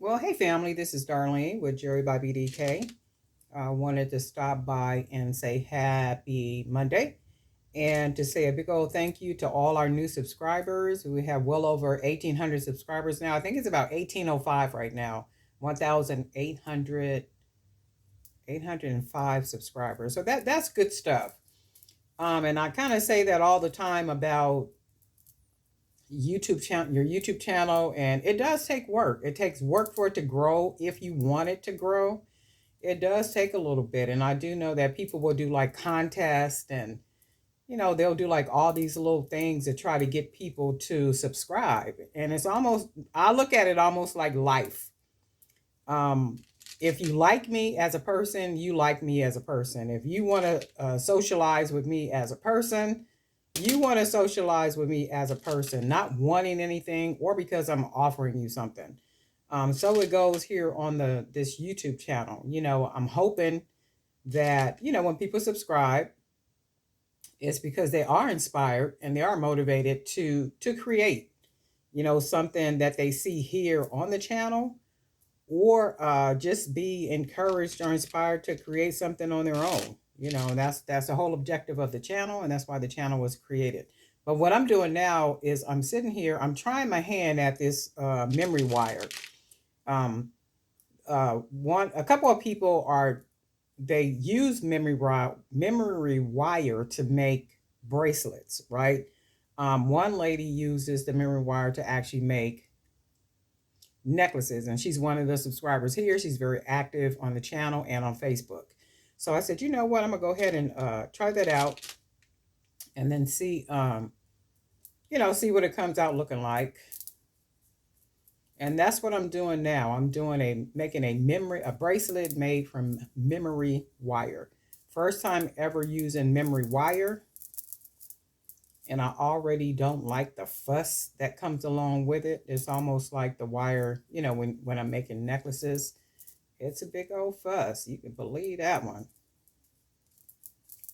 Well, hey family, this is Darlene with Jewelry by BDK. I wanted to stop by and say happy Monday and to say a big old thank you to all our new subscribers. We have well over 1,800 subscribers now. I think it's about 1,805 right now, 1,805 subscribers. So that's good stuff. And I kind of say that all the time about your YouTube channel, and it does take work. It takes work for it to grow if you want it to grow. It does take a little bit, and I do know that people will do like contests, and they'll do like all these little things to try to get people to subscribe. And it's almost, I look at it almost like life. um if you like me as a person, you like me as a person. If you want to socialize with me as a person, you want to socialize with me as a person, not wanting anything or because I'm offering you something. So it goes here on this YouTube channel. I'm hoping that when people subscribe, it's because they are inspired and they are motivated to create, something that they see here on the channel, or just be encouraged or inspired to create something on their own. That's the whole objective of the channel, and that's why the channel was created. But what I'm doing now is I'm sitting here, I'm trying my hand at this memory wire. um, a couple of people they use memory wire to make bracelets, right? One lady uses the memory wire to actually make necklaces, and she's one of the subscribers here. She's very active on the channel and on Facebook. So I said, you know what, I'm gonna go ahead and try that out, and then see see what it comes out looking like. And that's what I'm doing now. I'm making a bracelet made from memory wire. First time ever using memory wire, and I already don't like the fuss that comes along with it. It's almost like the wire, when I'm making necklaces, it's a big old fuss. You can believe that one.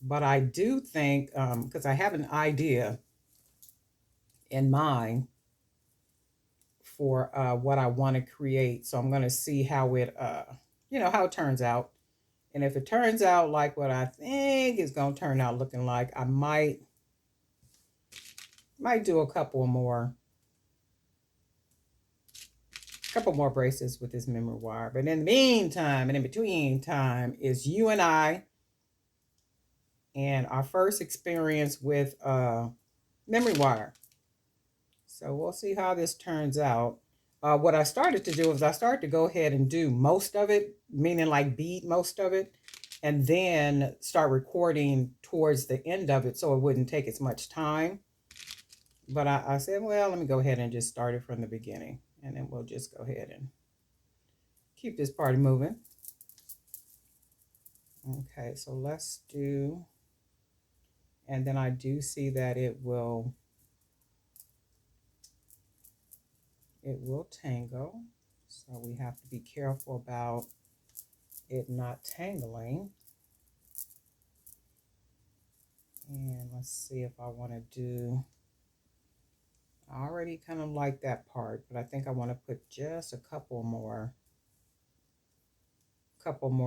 But I do think, because I have an idea in mind for what I want to create. So I'm going to see how how it turns out. And if it turns out like what I think it's going to turn out looking like, I might do a couple more bracelets with this memory wire. But in the meantime, and in between time, is you and I, and our first experience with memory wire. So we'll see how this turns out. What I started to do is I started to go ahead and do most of it, meaning like bead most of it, and then start recording towards the end of it so it wouldn't take as much time. But I said, well, let me go ahead and just start it from the beginning, and then we'll just go ahead and keep this party moving. Okay, so let's do, and then I do see that it will tangle. So we have to be careful about it not tangling. And let's see if I want to do, I already kind of like that part, but I think I want to put just a couple more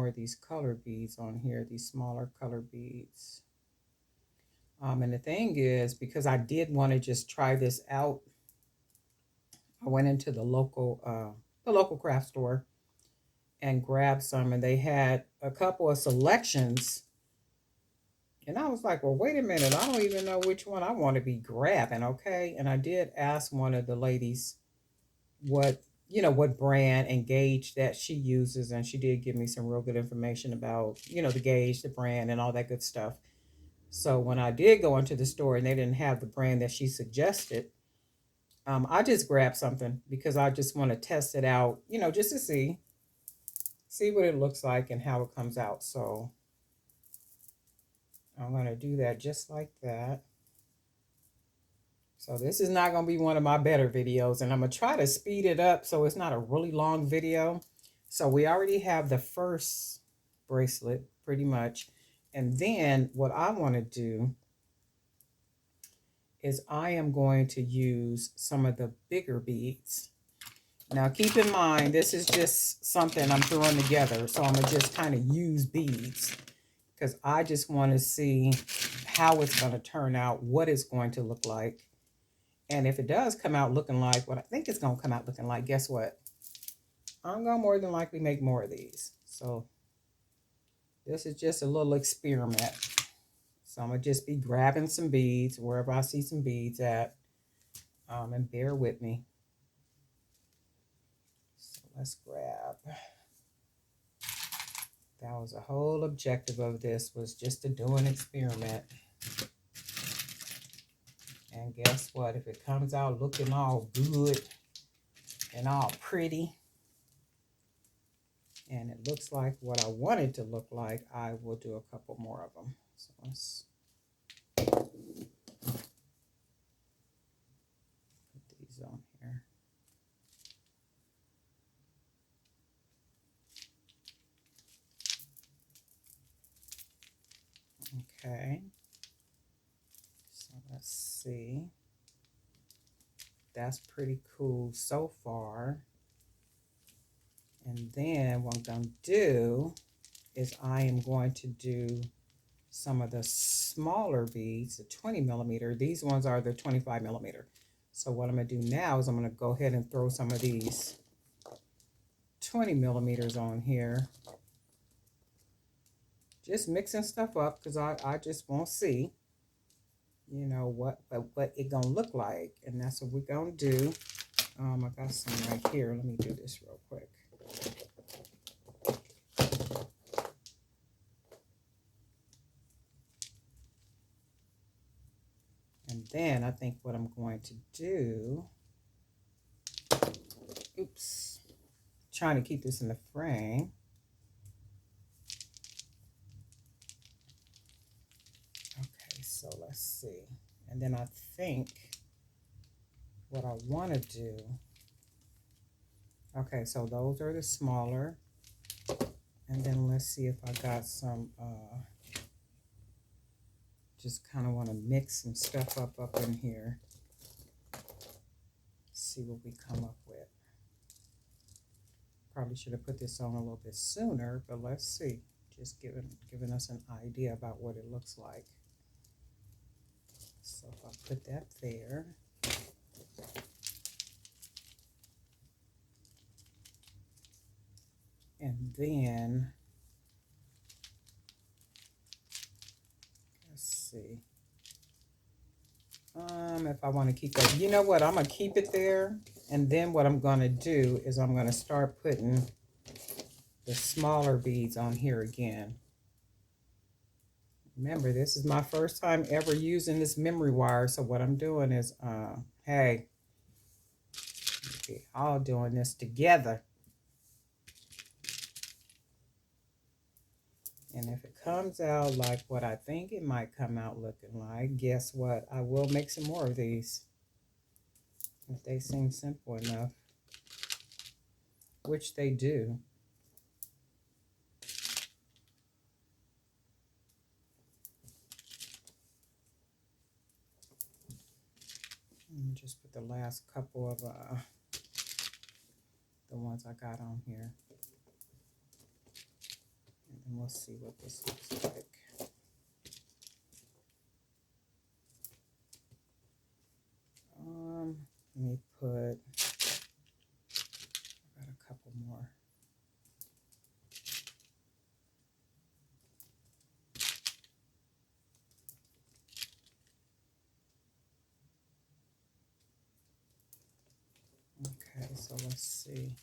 of these color beads on here, these smaller color beads. And the thing is, because I did want to just try this out, I went into the local craft store and grabbed some, and they had a couple of selections. And I was like, well, wait a minute, I don't even know which one I want to be grabbing, okay? And I did ask one of the ladies what brand and gauge that she uses, and she did give me some real good information about, the gauge, the brand, and all that good stuff. So when I did go into the store and they didn't have the brand that she suggested, I just grabbed something because I just want to test it out, just to see what it looks like and how it comes out. So I'm going to do that just like that. So this is not going to be one of my better videos, and I'm going to try to speed it up so it's not a really long video. So we already have the first bracelet pretty much. And then what I want to do is I am going to use some of the bigger beads. Now keep in mind, this is just something I'm throwing together. So I'm going to just kind of use beads because I just want to see how it's going to turn out, what it's going to look like. And if it does come out looking like what I think it's going to come out looking like, guess what? I'm going to more than likely make more of these. So this is just a little experiment. So I'm going to just be grabbing some beads wherever I see some beads at. And bear with me. So let's grab. That was the whole objective of this, was just to do an experiment. And guess what? If it comes out looking all good and all pretty, and it looks like what I want it to look like, I will do a couple more of them. So let's put these on here. Okay. So let's see. That's pretty cool so far. And then what I'm going to do is I am going to do some of the smaller beads, the 20 millimeter. These ones are the 25 millimeter. So what I'm going to do now is I'm going to go ahead and throw some of these 20 millimeters on here. Just mixing stuff up because I just won't see, you know, what it going to look like. And that's what we're going to do. I got some right here. Let me do this real quick. And then I think what I'm going to do, oops, trying to keep this in the frame. Okay, so let's see. And then I think what I want to do, okay, so those are the smaller. And then let's see if I got some, just kind of want to mix some stuff up in here. See what we come up with. Probably should have put this on a little bit sooner, but let's see. Just giving us an idea about what it looks like. So if I put that there. And then, let's see. If I want to keep that, you know what? I'm going to keep it there. And then what I'm going to do is I'm going to start putting the smaller beads on here again. Remember, this is my first time ever using this memory wire. So what I'm doing is, hey, we're all doing this together. And if it comes out like what I think it might come out looking like, guess what? I will make some more of these. If they seem simple enough, which they do. Let me just put the last couple of the ones I got on here. And we'll see what this looks like. Let me put, I got a couple more. Okay, so let's see.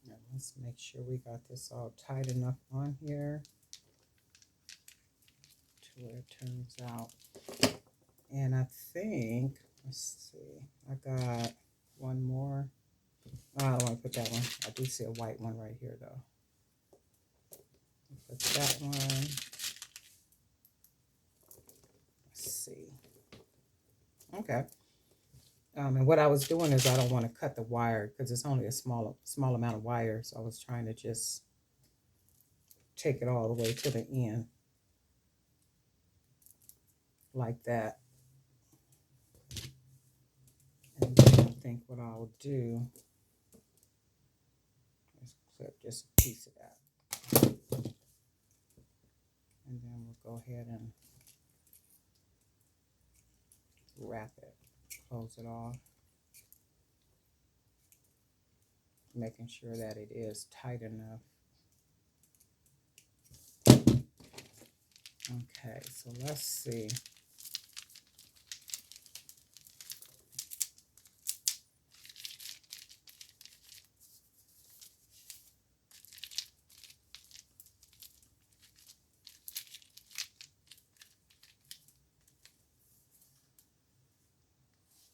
Now let's make sure we got this all tight enough on here to where it turns out. And I think, let's see, I got one more. Oh, I don't want to put that one. I do see a white one right here though. Put that one. Let's see. Okay. And what I was doing is I don't want to cut the wire because it's only a small amount of wire. So I was trying to just take it all the way to the end. like that. And then I think what I'll do is clip just a piece of that. And then we'll go ahead and wrap it, close it off, making sure that it is tight enough. Okay, so let's see.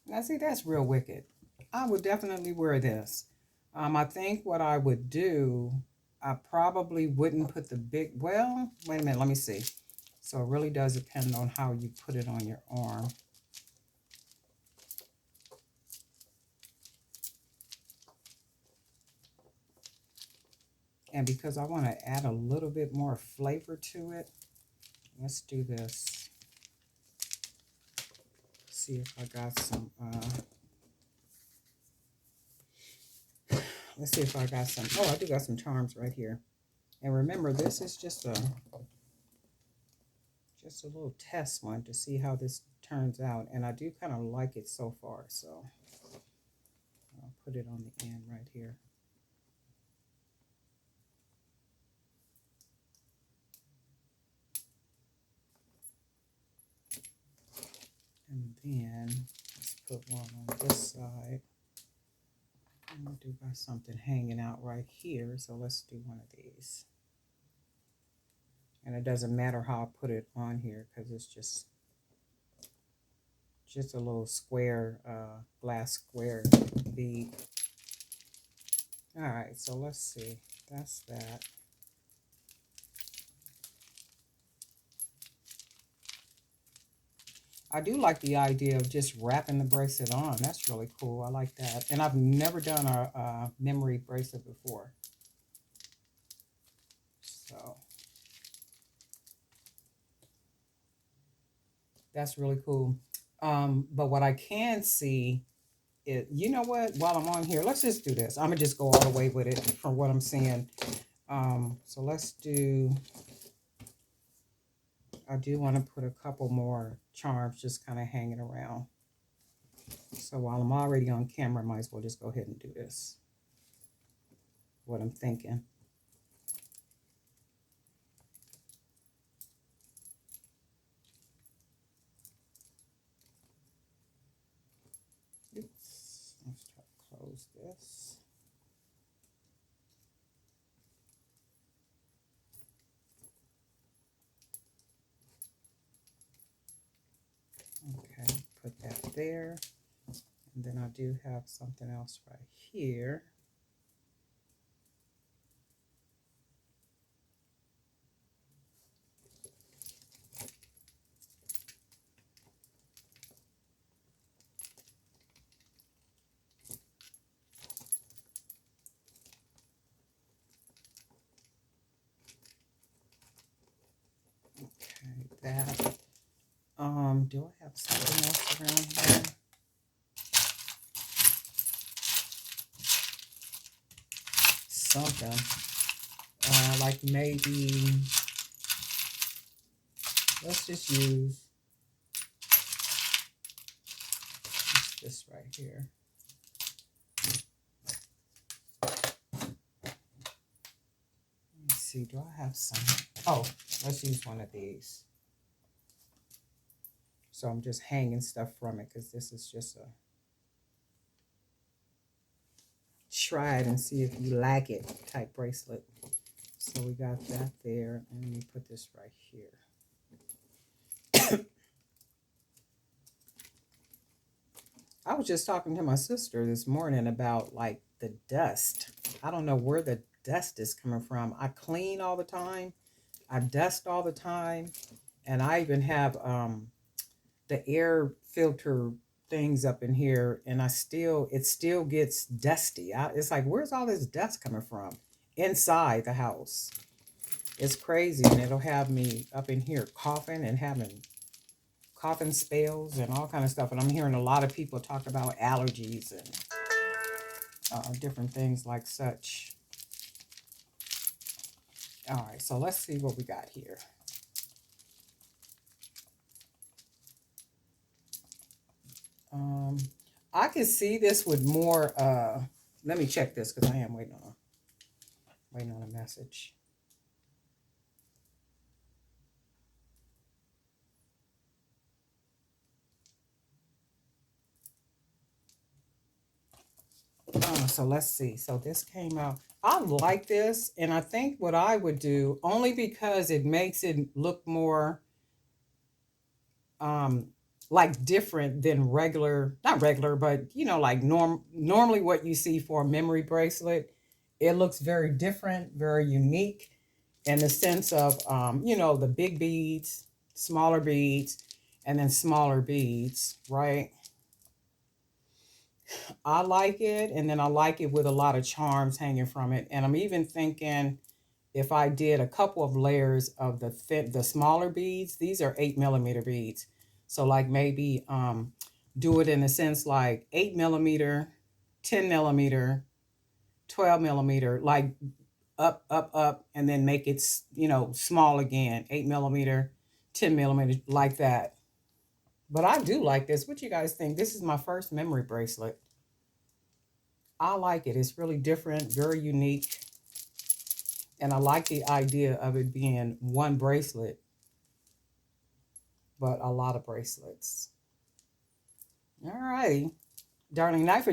Now, see, that's real wicked. I would definitely wear this. I think what I would do, I probably wouldn't put the big, well, wait a minute, let me see. So it really does depend on how you put it on your arm. And because I want to add a little bit more flavor to it, let's do this. See if I got some, let's see if I got some, oh, I do got some charms right here. And remember, this is just a little test one to see how this turns out. And I do kind of like it so far, so I'll put it on the end right here. And then let's put one on this side. And I do got something hanging out right here, so let's do one of these. And it doesn't matter how I put it on here because it's just a little square, glass square bead. All right, so let's see. That's that. I do like the idea of just wrapping the bracelet on. That's really cool. I like that. And I've never done a memory bracelet before. So that's really cool. But what I can see is, you know what, while I'm on here, let's just do this. I'm going to just go all the way with it from what I'm seeing. So let's do, I do want to put a couple more charms just kind of hanging around. So while I'm already on camera, I might as well just go ahead and do this. What I'm thinking. Oops. Let's try to close this. Okay, put that there. And then I do have something else right here. Okay, that. Do I have something else around here? Something. Like maybe, let's just use this right here. Let me see, do I have some? Oh, let's use one of these. So I'm just hanging stuff from it because this is just a try it and see if you like it type bracelet. So we got that there, and let me put this right here. I was just talking to my sister this morning about like the dust. I don't know where the dust is coming from. I clean all the time. I dust all the time. And I even have the air filter things up in here, and it still gets dusty. It's like, where's all this dust coming from? Inside the house. It's crazy, and it'll have me up in here coughing and having coughing spells and all kind of stuff. And I'm hearing a lot of people talk about allergies and different things like such. All right, so let's see what we got here. I can see this with more, let me check this because I am waiting on a message. So let's see. So this came out. I like this, and I think what I would do, only because it makes it look more like different than regular, not regular, but you know, like normally what you see for a memory bracelet. It looks very different, very unique in the sense of you know, the big beads, smaller beads, and then smaller beads, right? I like it, and then I like it with a lot of charms hanging from it. And I'm even thinking if I did a couple of layers of the smaller beads, these are 8 millimeter beads. So like maybe do it in a sense like 8 millimeter, 10 millimeter, 12 millimeter, like up, and then make it, you know, small again, 8 millimeter, 10 millimeter, like that. But I do like this. What you guys think? This is my first memory bracelet. I like it. It's really different, very unique. And I like the idea of it being one bracelet, but a lot of bracelets. All righty. Darlene Knight for